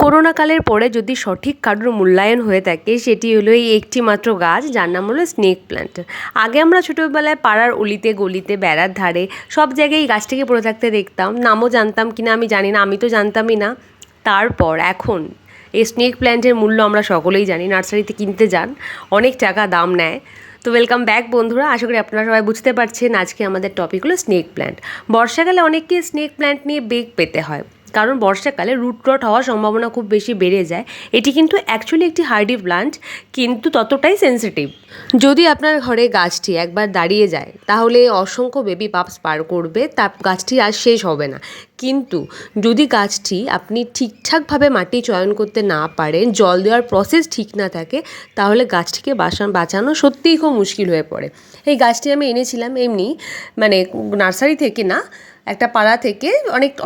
করোনাকালের পরে যদি সঠিক কারোর মূল্যায়ন হয়ে থাকে সেটি হলো এই একটি মাত্র গাছ, যার নাম হলো স্নেক প্ল্যান্ট। আগে আমরা ছোটোবেলায় পাড়ার অলিতে গলিতে বেড়ার ধারে সব জায়গায় এই গাছটিকে পড়ে থাকতে দেখতাম। নামও জানতাম কিনা আমি জানি না, আমি তো জানতামই না। তারপর এখন এই স্নেক প্ল্যান্টের মূল্য আমরা সকলেই জানি, নার্সারিতে কিনতে যান অনেক টাকা দাম নেয়। তো ওয়েলকাম ব্যাক বন্ধুরা, আশা করি আপনারা সবাই বুঝতে পারছেন আজকে আমাদের টপিক হলো স্নেক প্ল্যান্ট। বর্ষাকালে অনেককে স্নেক প্ল্যান্ট নিয়ে বেগ পেতে হয়, কারণ বর্ষাকালে রুট রট হওয়ার সম্ভাবনা খুব বেশি বেড়ে যায়। এটি কিন্তু অ্যাকচুয়ালি একটি হার্ডি প্ল্যান্ট, কিন্তু ততটাই সেন্সিটিভ। যদি আপনার ঘরে গাছটি একবার দাঁড়িয়ে যায় তাহলে অসংখ্য বেবি পাপস পার করবে, তার গাছটি আর শেষ হবে না। কিন্তু যদি গাছটি আপনি ঠিকঠাকভাবে মাটি চয়ন করতে না পারেন, জল দেওয়ার প্রসেস ঠিক না থাকে, তাহলে গাছটিকে বাঁচানো সত্যিই খুব মুশকিল হয়ে পড়ে। এই গাছটি আমি এনেছিলাম এমনি, মানে নার্সারি থেকে না, একটা পাড়া থেকে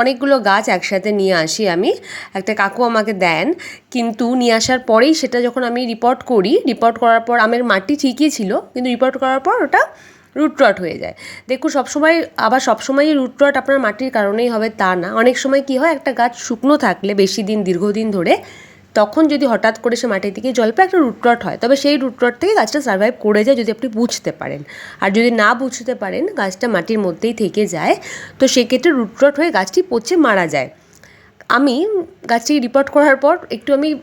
অনেকগুলো গাছ একসাথে নিয়ে আসি আমি। একটা কাকু আমাকে দেন, কিন্তু নিয়ে আসার পরেই সেটা যখন আমি রিপোর্ট করার পর আমার মাটি ঠিকই ছিল, কিন্তু রিপোর্ট করার পর ওটা রুট রট হয়ে যায়। দেখুন সবসময়ই রুট রট আপনার মাটির কারণেই হবে তা না। অনেক সময় কী হয়, একটা গাছ শুকনো থাকলে বেশি দিন দীর্ঘদিন ধরে, তখন যদি হঠাৎ করে সে মাটির দিকে জল পায় একটা রুটরট হয়, তবে সেই রুটরট থেকে গাছটা সার্ভাইভ করে যায় যদি আপনি বুঝতে পারেন। আর যদি না বুঝতে পারেন, গাছটা মাটির মধ্যেই থেকে যায়, তো সেক্ষেত্রে রুটরট হয়ে গাছটি পচে মারা যায়। আমি গাছটি রিপোর্ট করার পর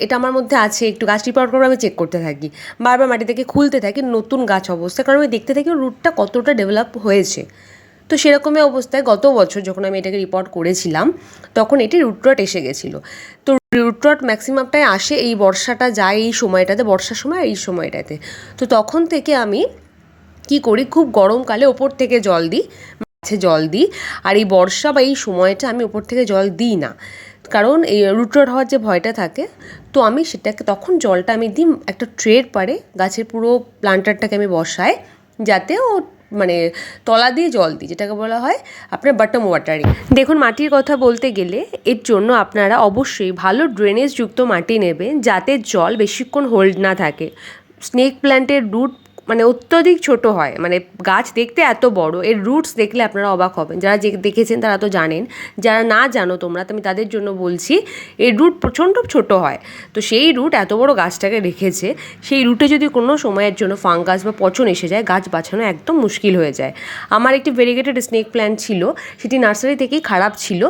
এটা আমার মধ্যে আছে, একটু গাছ রিপোর্ট করার আমি চেক করতে থাকি, বারবার মাটি থেকে খুলতে থাকি নতুন গাছ অবস্থা, কারণ আমি দেখতে থাকি রুটটা কতটা ডেভেলপ হয়েছে। তো সেরকমই অবস্থায় গত বছর যখন আমি এটাকে রিপোর্ট করেছিলাম, তখন এটি রুটরট এসে গেছিলো। তো রুটরট ম্যাক্সিমামটাই আসে এই বর্ষাটা যায় এই সময়টাতে, বর্ষার সময় এই সময়টাতে। তো তখন থেকে আমি কি করি, খুব গরমকালে ওপর থেকে জল দিই, জল দিই। আর এই বর্ষা বা এই সময়টা আমি ওপর থেকে জল দিই না, কারণ এই রুটরট হওয়ার যে ভয়টা থাকে। তো আমি সেটাকে তখন জলটা আমি দিই একটা ট্রের পারে, গাছের পুরো প্লান্টারটাকে আমি বসাই, যাতে ও মানে তলা দিয়ে জল দিই, যেটাকে বলা হয় আপনার বটম ওয়াটারিং। দেখুন, মাটির কথা বলতে গেলে এর জন্য আপনারা অবশ্যই ভালো ড্রেনেজযুক্ত মাটি নেবেন, যাতে জল বেশিক্ষণ হোল্ড না থাকে। স্নেক প্ল্যান্টের রুট অত্যধিক ছোট হয়, গাছ দেখতে এত বড়, এর রুটস দেখলে আপনারা অবাক হবেন। যারা দেখেছেন তারা তো জানেন, যারা না জানো তোমরা, আমি তাদের জন্য বলছি, এর রুট প্রচণ্ড ছোট হয়। তো সেই রুট এত বড় গাছটাকে রেখেছে, সেই রুটে যদি কোনো সময়ের জন্য ফাঙ্গাস বা পচন এসে যায়, গাছ বাঁচানো একদম মুশকিল হয়ে যায়। আমার একটি ভেরিগেটেড স্নেক প্ল্যান্ট ছিল, সেটি নার্সারি থেকেই খারাপ ছিল।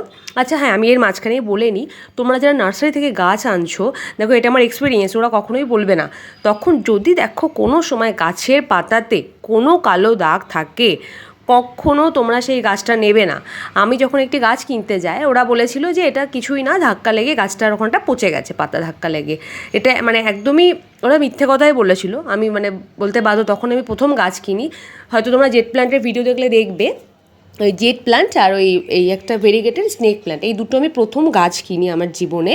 আচ্ছা হ্যাঁ, আমি এর মাঝখানেই বলে নিই, তোমরা যারা নার্সারি থেকে গাছ আনছো, দেখো এটা আমার এক্সপিরিয়েন্স, ওরা কখনোই বলবে না। তখন যদি দেখো কোনো সময় গাছের পাতাতে কোনো কালো দাগ থাকে, কখনো তোমরা সেই গাছটা নেবে না। আমি যখন একটি গাছ কিনতে যাই, ওরা বলেছিল যে এটা কিছুই না, ধাক্কা লেগে গাছটার ওখানটা পচে গেছে, পাতা ধাক্কা লেগে। এটা একদমই ওরা মিথ্যে কথাই বলেছিল। আমি বলতে বাধ্য, তখন আমি প্রথম গাছ কিনি, হয়তো তোমরা জেট প্ল্যান্টের ভিডিও দেখলে দেখবে, ওই জেট প্ল্যান্ট আর এই একটা ভেরিগেটেড স্নেক প্ল্যান্ট, এই দুটো আমি প্রথম গাছ কিনি আমার জীবনে।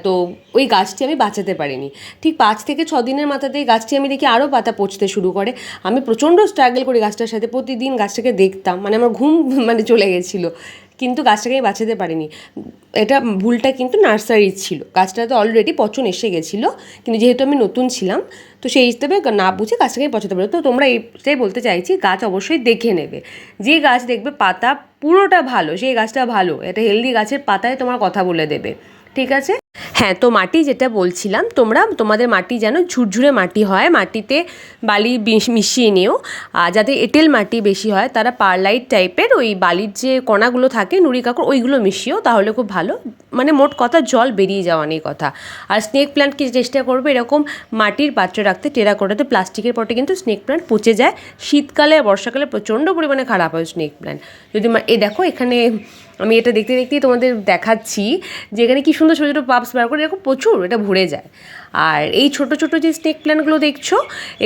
তো ওই গাছটি আমি বাঁচাতে পারিনি। ঠিক 5 থেকে 6 দিনের মাথাতেই গাছটি আমি দেখি আরও পাতা পচতে শুরু করে। আমি প্রচণ্ড স্ট্রাগল করি গাছটার সাথে, প্রতিদিন গাছটাকে দেখতাম, আমার ঘুম চলে গেছিলো, কিন্তু গাছটাকে আমি বাঁচাতে পারিনি। এটা ভুলটা কিন্তু নার্সারির ছিল, গাছটাতে অলরেডি পচন এসে গেছিলো, কিন্তু যেহেতু আমি নতুন ছিলাম, তো সেই হিসেবে না বুঝে গাছটাকে বাঁচাতে পারো। তো তোমরা এইটাই বলতে চাইছি, গাছ অবশ্যই দেখে নেবে। যে গাছ দেখবে পাতা পুরোটা ভালো, সেই গাছটা ভালো, এটা হেলদি গাছের পাতায় তোমার কথা বলে দেবে, ঠিক আছে? হ্যাঁ, তো মাটি যেটা বলছিলাম, তোমাদের মাটি যেন ঝুরঝুরে মাটি হয়, মাটিতে বালি মিশিয়ে নিও। যাতে এঁটেল মাটি বেশি হয়, তারা পারলাইট টাইপের ওই বালির যে কণাগুলো থাকে, নুড়ি কাকড়, ওইগুলো মিশিও, তাহলে খুব ভালো। মোট কথা জল বেরিয়ে যাওয়া নেই কথা। আর স্নেক প্ল্যান্টকে চেষ্টা করবে এরকম মাটির পাত্রে রাখতে, টেরাকোটাতে, প্লাস্টিকের পটে কিন্তু স্নেক প্ল্যান্ট পচে যায়। শীতকালে বর্ষাকালে প্রচণ্ড পরিমাণে খারাপ হয় স্নেক প্ল্যান্ট। যদি দেখো এখানে আমি এটা দেখতেই তোমাদের দেখাচ্ছি যে এখানে কী সুন্দর ছোটো ছোটো পাপস বার করে, এরকম প্রচুর, এটা ভরে যায়। আর এই ছোটো ছোটো যে স্নেক প্ল্যান্টগুলো দেখছো,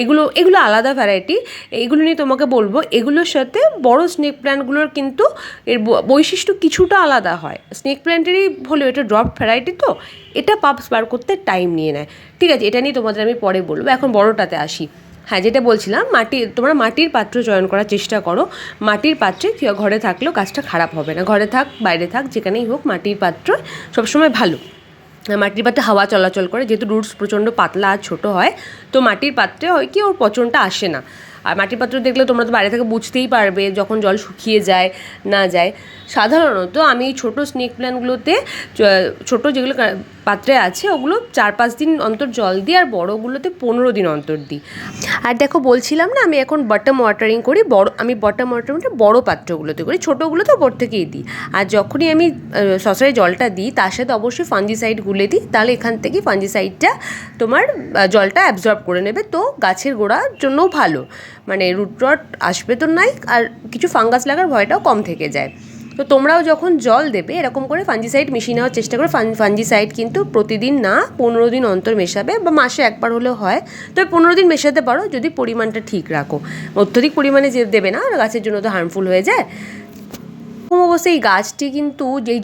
এগুলো আলাদা ভ্যারাইটি। এইগুলো নিয়ে তোমাকে বলবো, এগুলোর সাথে বড় স্নেক প্ল্যান্টগুলোর কিন্তু এর বৈশিষ্ট্য কিছুটা আলাদা হয়। স্নেক প্ল্যান্টেরই হলেও এটা ড্রপ ভ্যারাইটি, তো এটা পাপস বার করতে টাইম নিয়ে নেয়। ঠিক আছে, এটা নিয়ে তোমাদের আমি পরে বলবো, এখন বড়টাতে আসি। হ্যাঁ, যেটা বলছিলাম, তোমরা মাটির পাত্র চয়ন করার চেষ্টা করো। মাটির পাত্রে ঘরে থাকলেও গাছটা খারাপ হবে না, ঘরে থাক বাইরে থাক যেখানেই হোক, মাটির পাত্র সবসময় ভালো। মাটির পাত্রে হাওয়া চলাচল করে, যেহেতু রুটস প্রচণ্ড পাতলা আর ছোটো হয়, তো মাটির পাত্রে হয় কি ওর পচনটা আসে না। আর মাটির পাত্র দেখলে তোমরা তো বাইরে থেকে বুঝতেই পারবে যখন জল শুকিয়ে যায় না যায়। সাধারণত আমি এই ছোটো স্নেক প্ল্যান্টগুলোতে ছোটো যেগুলো পাত্রে আছে ওগুলো 4-5 দিন অন্তর জল দিই, আর বড়োগুলোতে 15 দিন অন্তর দিই। আর দেখো বলছিলাম না আমি এখন বটম ওয়াটারিং করি, আমি বটম ওয়াটারিংটা বড়ো পাত্রগুলোতে করি, ছোটোগুলো তো ওপর থেকেই দিই। আর যখনই আমি সসরে জলটা দিই তার সাথে অবশ্যই ফাঞ্জিসাইড গুলে দিই, তাহলে এখান থেকে ফাঞ্জিসাইডটা তোমার জলটা অ্যাবজর্ব করে নেবে, তো গাছের গোড়ার জন্যও ভালো, মানে রুট রট আসবে তো নাই, আর কিছু ফাঙ্গাস লাগার ভয়টাও কম থেকে যায়। তো তোমরাও যখন জল দেবে এরকম করে ফাঞ্জিসাইড মিশিয়ে নেওয়ার চেষ্টা করো। ফাঞ্জিসাইড কিন্তু প্রতিদিন না 15 দিন অন্তর মেশাবে, বা মাসে একবার হলেও হয়, তবে 15 দিন মেশাতে পারো যদি পরিমাণটা ঠিক রাখো। অত্যধিক পরিমাণে যে দেবে না, গাছের জন্য তো হার্মফুল হয়ে যায়। অবশ্যই এই গাছটি কিন্তু যেই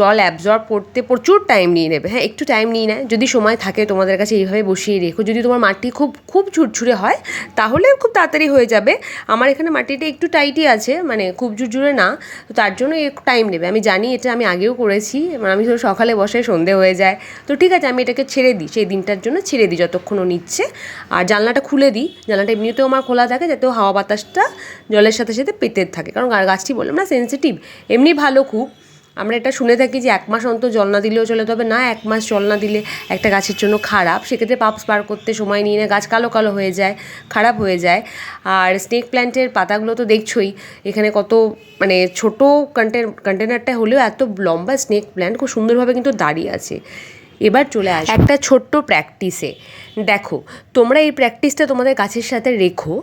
জল অ্যাবজর্ব করতে প্রচুর টাইম নিয়ে নেবে। হ্যাঁ, একটু টাইম নিয়ে নেয়, যদি সময় থাকে তোমাদের কাছে এইভাবে বসিয়ে রেখো। যদি তোমার মাটি খুব ঝুরঝুরে হয় তাহলে খুব তাড়াতাড়ি হয়ে যাবে। আমার এখানে মাটিটা একটু টাইটই আছে, মানে খুব ঝুরঝুরে না, তো তার জন্য একটু টাইম নেবে। আমি জানি, এটা আমি আগেও করেছি, মানে আমি সকালে বসাই সন্ধে হয়ে যায়, তো ঠিক আছে আমি এটাকে ছেড়ে দিই, সেই দিনটার জন্য ছেড়ে দিই যতক্ষণ ও নিচ্ছে। আর জানলাটা খুলে দিই, জানলাটা এমনিতেও আমার খোলা থাকে যাতে হাওয়া বাতাসটা জলের সাথে সাথে পেতে থাকে, কারণ গাছটি বললাম না সেন্সিটিভ। এমনি ভালো খুব, আমরা এটা শুনে থাকি যে 1 মাস অন্তর জল না দিলেও চলে, তবে না, 1 মাস জল না দিলে একটা গাছের জন্য খারাপ, সেক্ষেত্রে পাপস বার করতে সময় নিয়ে গাছ কালো কালো হয়ে যায়, খারাপ হয়ে যায়। আর স্নেক প্ল্যান্টের পাতাগুলো তো দেখছোই এখানে কত, মানে ছোটো কন্টেনারটা হলেও এত লম্বা স্নেক প্ল্যান্ট খুব সুন্দরভাবে কিন্তু দাঁড়িয়ে আছে। এবার চলে আসে একটা ছোট্ট প্র্যাকটিসে। দেখো, তোমরা এই প্র্যাকটিসটা তোমাদের গাছের সাথে রেখো,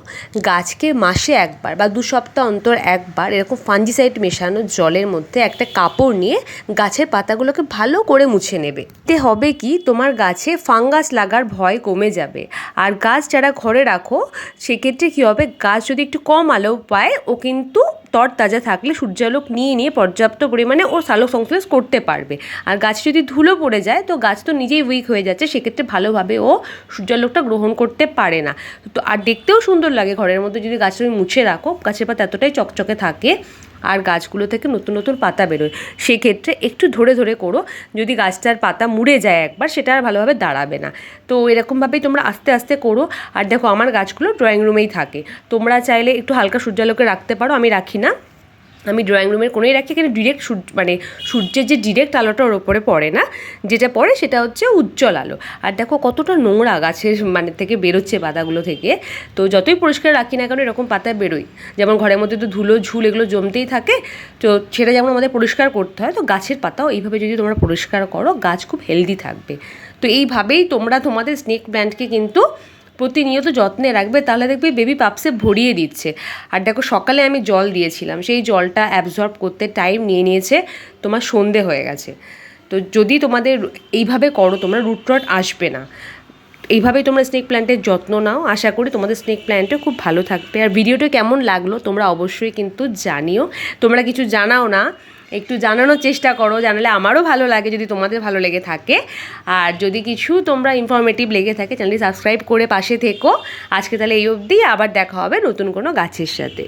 গাছকে মাসে একবার বা 2 সপ্তাহ অন্তর একবার এরকম ফাঞ্জিসাইড মেশানো জলের মধ্যে একটা কাপড় নিয়ে গাছের পাতাগুলোকে ভালো করে মুছে নেবে। এতে হবে কি, তোমার গাছে ফাঙ্গাস লাগার ভয় কমে যাবে। আর গাছ যারা ঘরে রাখো সেক্ষেত্রে কী হবে, গাছ যদি একটু কম আলো পায় ও কিন্তু তরতাজা থাকলে সূর্যালোক নিয়ে পর্যাপ্ত পরিমাণে ও সালোক সংশ্লেষ করতে পারবে। আর গাছ যদি ধুলো পড়ে যায় তো গাছ তো নিজেই উইক হয়ে যাচ্ছে, সেক্ষেত্রে ভালোভাবে ও সূর্যালোকটা গ্রহণ করতে পারে না। তো আর দেখতেও সুন্দর লাগে, ঘরের মধ্যে যদি গাছ তুমি মুছে রাখো, গাছের পাতা এতটাই চকচকে থাকে আর গাছগুলো থেকে নতুন নতুন পাতা বেরোয়। সেক্ষেত্রে একটু ধরে ধরে করো, যদি গাছটার পাতা মুড়ে যায় একবার সেটা আর ভালোভাবে দাঁড়াবে না। তো এরকমভাবেই তোমরা আস্তে আস্তে করো। আর দেখো আমার গাছগুলো ড্রয়িং রুমেই থাকে, তোমরা চাইলে একটু হালকা সূর্যালোকে রাখতে পারো, আমি রাখি না, আমি ড্রয়িং রুমের কোণেই রাখি, এখানে ডিরেক্ট সূর্যের যে ডিরেক্ট আলোটা ওর ওপরে পড়ে না, যেটা পড়ে সেটা হচ্ছে উজ্জ্বল আলো। আর দেখো কতটা নোংরা গাছের থেকে বেরোচ্ছে পাতাগুলো থেকে, তো যতই পরিষ্কার রাখি না কেন এরকম পাতা বেরোয়। যেমন ঘরের মধ্যে তো ধুলো ঝুল এগুলো জমতেই থাকে, তো সেটা যেমন আমাদের পরিষ্কার করতে হয়, তো গাছের পাতাও এইভাবে যদি তোমরা পরিষ্কার করো গাছ খুব হেলদি থাকবে। তো এইভাবেই তোমরা তোমাদের স্নেক প্ল্যান্টকে কিন্তু প্রতিনিয়ত যত্নে রাখবে, তাহলে দেখবে বেবি পাপসে ভরিয়ে দিচ্ছে। আর দেখো সকালে আমি জল দিয়েছিলাম, সেই জলটা অ্যাবজর্ব করতে টাইম নিয়েছে তোমার সন্ধে হয়ে গেছে। তো যদি তোমাদের এইভাবে করো তোমরা রুট রট আসবে না। এইভাবেই তোমরা স্নেক প্ল্যান্টের যত্ন নাও, আশা করি তোমাদের স্নেক প্ল্যান্টও খুব ভালো থাকবে। আর ভিডিওটা কেমন লাগলো তোমরা অবশ্যই কিন্তু জানিও, তোমরা কিছু জানাও না, একটু জানানোর চেষ্টা করো, জানালে আমারও ভালো লাগে যদি তোমাদের ভালো লেগে থাকে। আর যদি কিছু তোমরা ইনফরমেটিভ লেগে থাকে চ্যানেলটি সাবস্ক্রাইব করে পাশে থেকো। আজকে তাহলে এই অবধি, আবার দেখা হবে নতুন কোনো গাছের সাথে।